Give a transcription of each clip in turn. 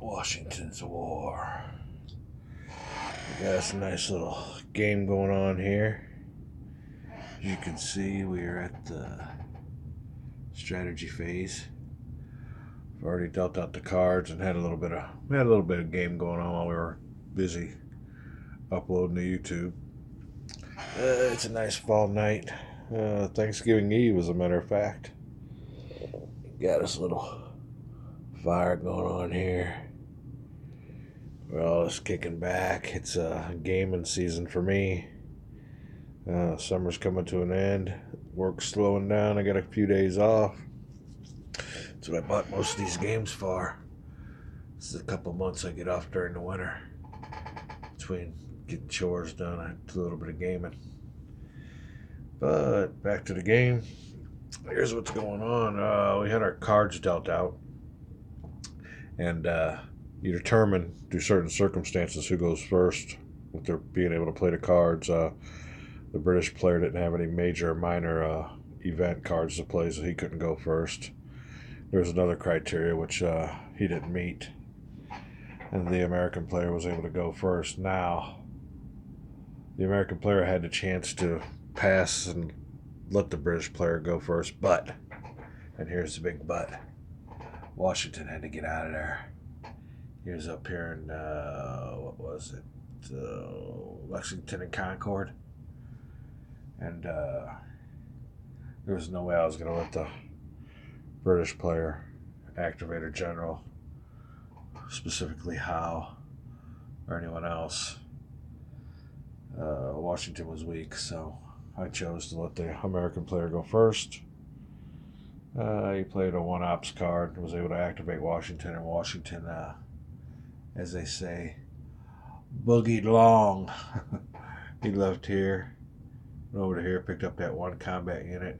Washington's War. We got us a nice little game going on here. As you can see, we are at the strategy phase. I've already dealt out the cards and had a little bit of game going on while we were busy uploading to YouTube. It's a nice fall night. Thanksgiving Eve, as a matter of fact. Got us a little fire going on here. We're all just kicking back. It's gaming season for me. Summer's coming to an end. Work's slowing down. I got a few days off. That's what I bought most of these games for. This is a couple months I get off during the winter. Between getting chores done, I do a little bit of gaming. But back to the game. Here's what's going on. We had our cards dealt out. And you determine, through certain circumstances, who goes first with their being able to play the cards. The British player didn't have any major or minor event cards to play, so he couldn't go first. There's another criteria which he didn't meet, and the American player was able to go first. Now, the American player had the chance to pass and let the British player go first, but, and here's the big but, Washington had to get out of there. He was up here in, what was it, Lexington and Concord. And there was no way I was going to let the British player activate a general, specifically Howe or anyone else. Washington was weak, so I chose to let the American player go first. He played a one-ops card and was able to activate Washington, and Washington, as they say, boogied long. He left here, went over to here, picked up that one combat unit.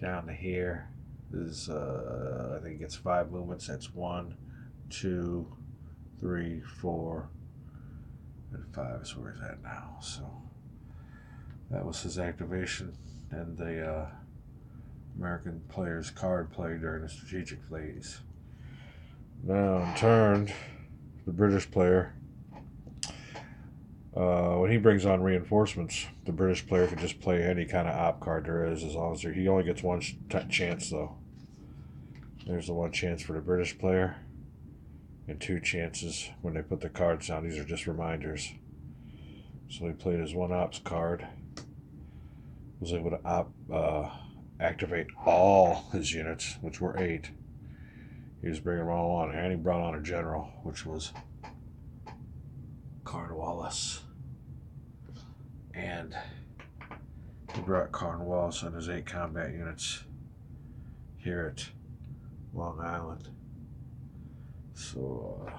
Down to here is, I think it's 5 movements. That's 1, 2, 3, 4, and 5 is where he's at now. So that was his activation, and the American player's card play during the strategic phase. Now in turn, the British player, when he brings on reinforcements, the British player can just play any kind of op card there is, as long as he only gets one chance though. There's the one chance for the British player, and 2 chances when they put the cards down. These are just reminders. So he played his one ops card, was able to activate all his units, which were 8. He was bringing them all on, and he brought on a general, which was Cornwallis. And he brought Cornwallis on his 8 combat units here at Long Island. So,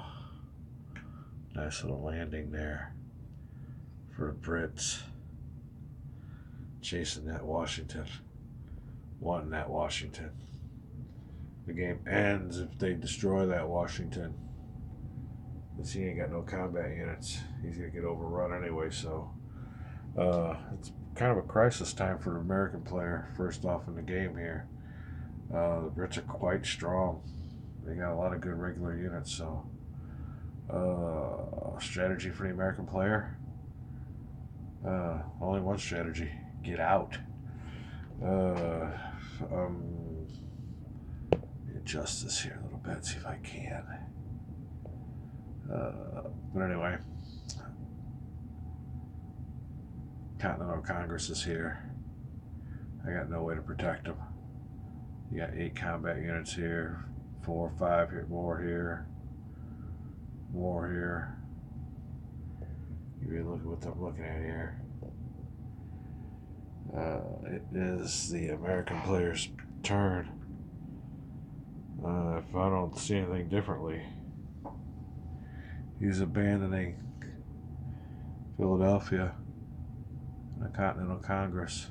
nice little landing there for the Brits. Chasing that Washington. Wanting that Washington. The game ends if they destroy that Washington. Because he ain't got no combat units. He's going to get overrun anyway, so it's kind of a crisis time for the American player first off in the game here. The Brits are quite strong. They got a lot of good regular units, so strategy for the American player. Only one strategy: get out. Adjust this here a little bit, see if I can. But anyway, Continental Congress is here. I got no way to protect them. You got 8 combat units here, 4, 5 here, more here, more here. You really look at what I'm looking at here. It is the American player's turn. If I don't see anything differently, he's abandoning Philadelphia and the Continental Congress,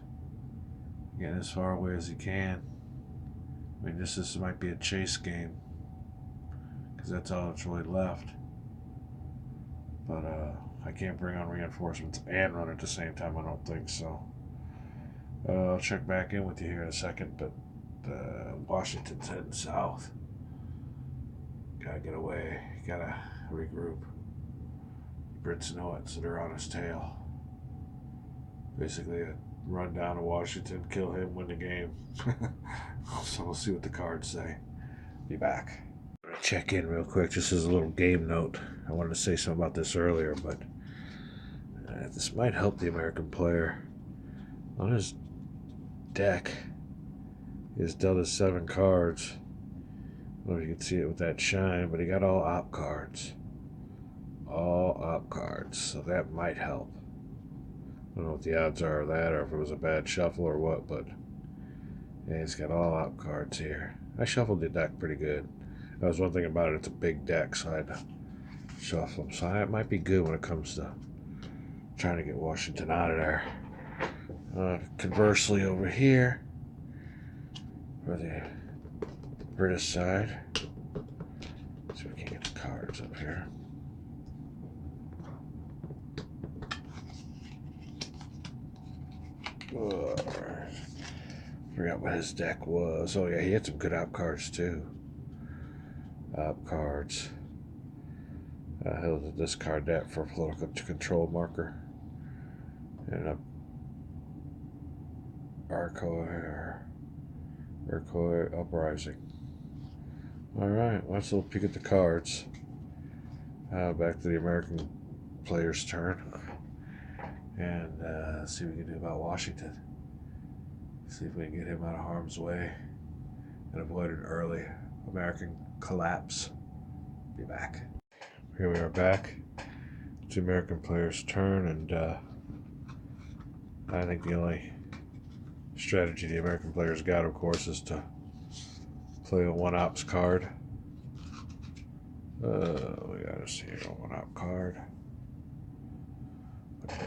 getting as far away as he can. I mean, this might be a chase game, because that's all that's really left. But I can't bring on reinforcements and run at the same time, I don't think so. I'll check back in with you here in a second, but Washington's heading south. Gotta get away. Gotta regroup. Brits know it, so they're on his tail. Basically, a run down to Washington, kill him, win the game. So we'll see what the cards say. Be back. I'm gonna check in real quick, just as a little game note. I wanted to say something about this earlier, but this might help the American player. On his deck, he has dealt us 7 cards. I don't know if you can see it with that shine, but he got all op cards. All op cards, so that might help. I don't know what the odds are of that, or if it was a bad shuffle or what, but yeah, he's got all op cards here. I shuffled the deck pretty good. That was one thing about it, it's a big deck, so I had to shuffle them. So it might be good when it comes to trying to get Washington out of there. Conversely, over here, for the British side, let's see if we can get the cards up here. Forgot what his deck was. Oh yeah, he had some good op cards too. Op cards. He'll discard that for a political control marker. And a Iroquois uprising. Alright, let's look peek at the cards. Back to the American player's turn. And see what we can do about Washington. See if we can get him out of harm's way and avoid an early American collapse. Be back. Here we are back. It's the American player's turn, and I think the only strategy the American players got, of course, is to play a one-ops card. We gotta see a one-op card.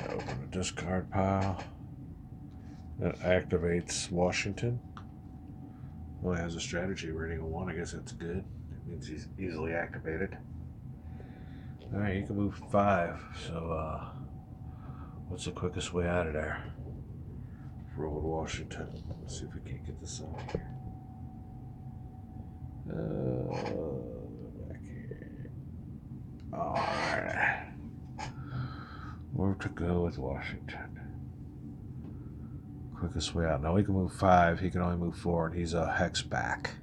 Open the discard pile. That activates Washington. Well, he has a strategy rating of 1. I guess that's good. It means he's easily activated. Alright, you can move 5. So, what's the quickest way out of there for old Washington? Let's see if we can't get this on here. Back here. Alright. Where to go with Washington? Quickest way out. Now we can move 5. He can only move 4, and he's a hex back.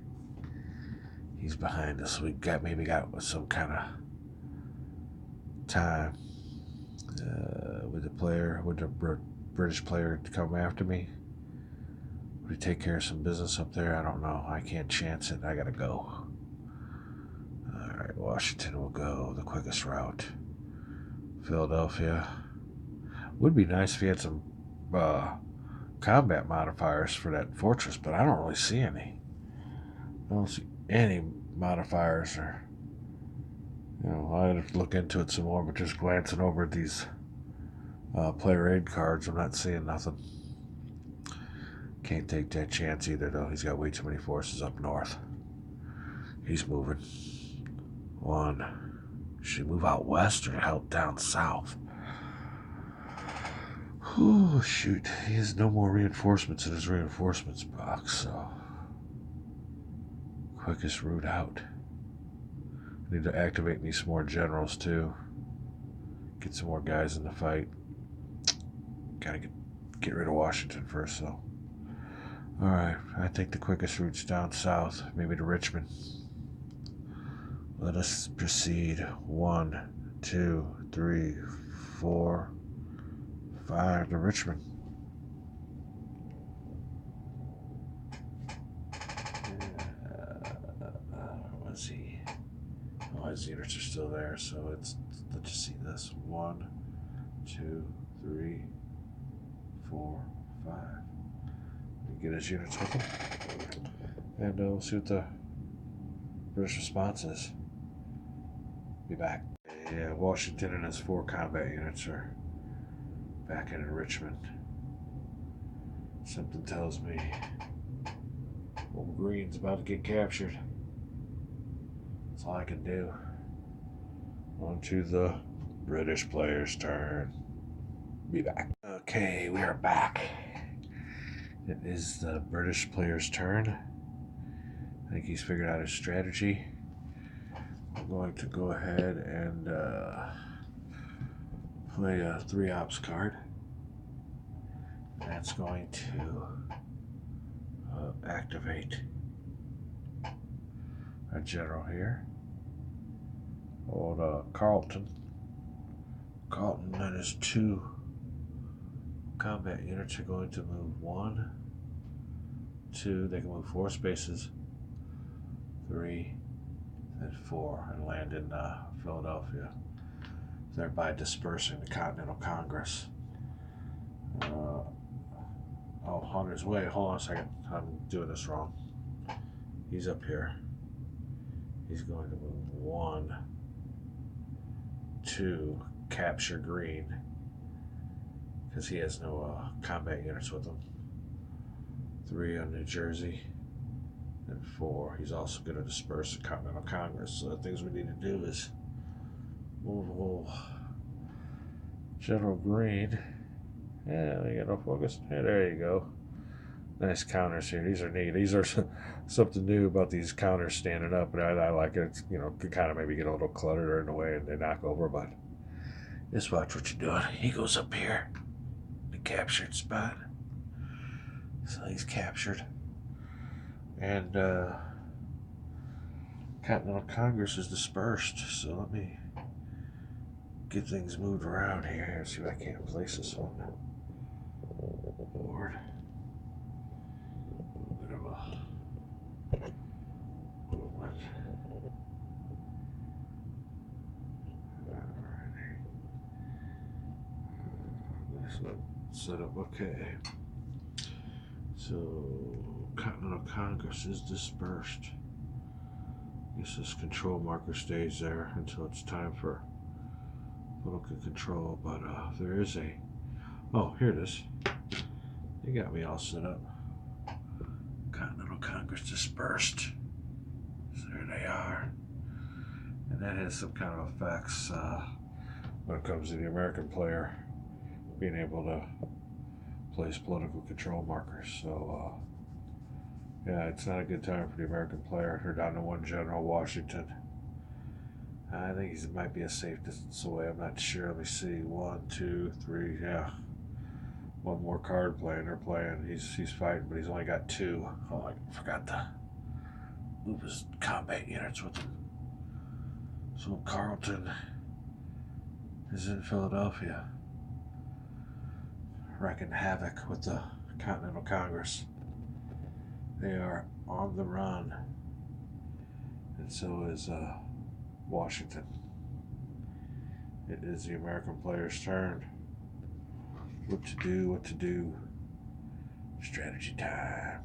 He's behind us. We maybe got some kind of time with the British player to come after me. Would he take care of some business up there? I don't know. I can't chance it. I gotta go. All right, Washington will go the quickest route. Philadelphia. Would be nice if he had some combat modifiers for that fortress, but I don't really see any. I don't see any modifiers, or I'll have to look into it some more, but just glancing over at these player aid cards, I'm not seeing nothing. Can't take that chance either, though. He's got way too many forces up north. He's moving. 1. Should he move out west or help down south? Oh, shoot. He has no more reinforcements in his reinforcements box, so quickest route out. I need to activate me some more generals, too. Get some more guys in the fight. Gotta get rid of Washington first, though. Alright, I think the quickest route's down south, maybe to Richmond. Let us proceed. 1, 2, 3, 4, 5 to Richmond. Let's see. Oh, his units are still there, so let's just see this. 1, 2, 3, 4, 5. Get his units with him, and we'll see what the British response is. Be back. Yeah, Washington and his 4 combat units are back in Richmond. Something tells me old Green's about to get captured. That's all I can do. On to the British player's turn. Be back. Okay, we are back. It is the British player's turn. I think he's figured out his strategy. going to go ahead and play a 3-ops card. That's going to activate a general here. Old Carlton. Carlton and his 2 combat units are going to move 1, 2. They can move 4 spaces, 3, and 4, and land in Philadelphia, thereby dispersing the Continental Congress. On his way. Hold on a second. I'm doing this wrong. He's up here. He's going to move 1, 2, capture green, because he has no combat units with him. 3 on New Jersey, and 4. He's also going to disperse the Continental Congress. So the things we need to do is move old General Green. Yeah, they got no focus. Yeah, there you go. Nice counters here. These are neat. These are something new about these counters standing up, and I like it. It's, could kind of maybe get a little cluttered or in the way and they knock over, but just watch what you're doing. He goes up here, the captured spot. So he's captured. And Continental Congress is dispersed. So let me get things moved around here. See if I can't place this on the board. Bit of a movement. This one set up okay. So Continental Congress is dispersed. Guess this control marker stays there until it's time for political control, but there is a... Oh, here it is. They got me all set up. Continental Congress dispersed. So there they are. And that has some kind of effects when it comes to the American player being able to place political control markers. So, yeah, it's not a good time for the American player. They're down to 1 general, Washington. I think he might be a safe distance away. I'm not sure. Let me see. 1, 2, 3. Yeah. 1 more card playing. They're playing. He's fighting, but he's only got 2. Oh, I forgot to move his combat units with him. So Carlton is in Philadelphia, wreaking havoc with the Continental Congress. They are on the run, and so is Washington. It is the American player's turn. What to do. Strategy time.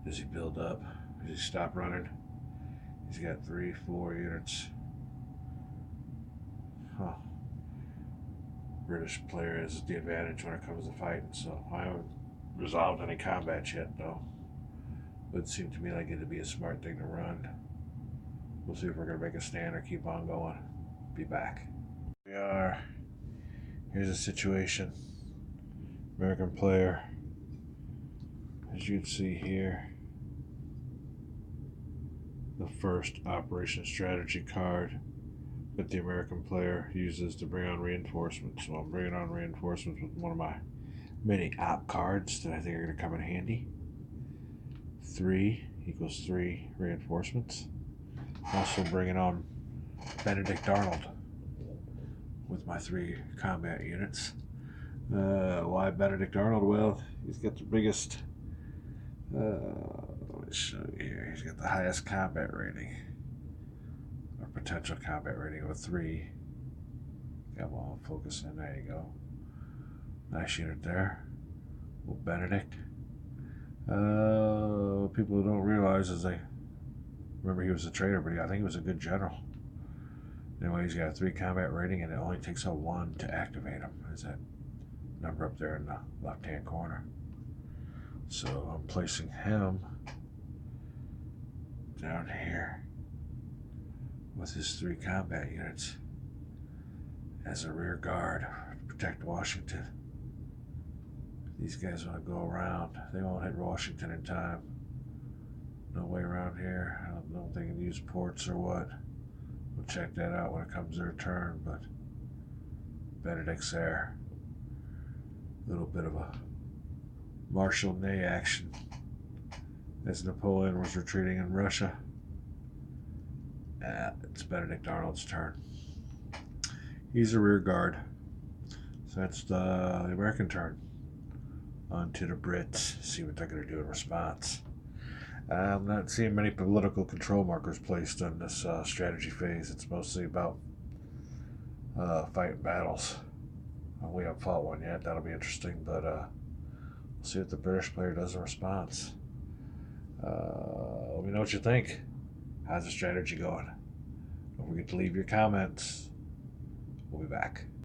Does he build up? Does he stop running? He's got 3, 4 units. Huh. British player has the advantage when it comes to fighting, so I haven't resolved any combat yet, though. Would seem to me like it'd be a smart thing to run. We'll see if we're going to make a stand or keep on going. Be back. We are. Here's the situation. American player. As you can see here, the first operation strategy card that the American player uses to bring on reinforcements. So I'm bringing on reinforcements with one of my mini op cards that I think are going to come in handy. 3 equals 3 reinforcements. Also bringing on Benedict Arnold with my 3 combat units. Why Benedict Arnold? Well, he's got the biggest, let me show you here. He's got the highest combat rating, or potential combat rating of a 3. Got one focus in, there you go. Nice unit there. Well, Benedict. People don't realize is they remember he was a traitor, but I think he was a good general. Anyway, he's got a 3 combat rating, and it only takes a 1 to activate him. Is that number up there in the left-hand corner? So I'm placing him down here with his 3 combat units as a rear guard to protect Washington. These guys want to go around. They won't hit Washington in time. No way around here. I don't know if they can use ports or what. We'll check that out when it comes their turn, but Benedict's there. A little bit of a Marshal Ney action as Napoleon was retreating in Russia. It's Benedict Arnold's turn. He's a rear guard. So that's the American turn. On to the Brits. See what they're going to do in response. I'm not seeing many political control markers placed on this strategy phase. It's mostly about fighting battles. We haven't fought one yet. That'll be interesting, but we'll see what the British player does in response. Let me know what you think. How's the strategy going? Don't forget to leave your comments. We'll be back.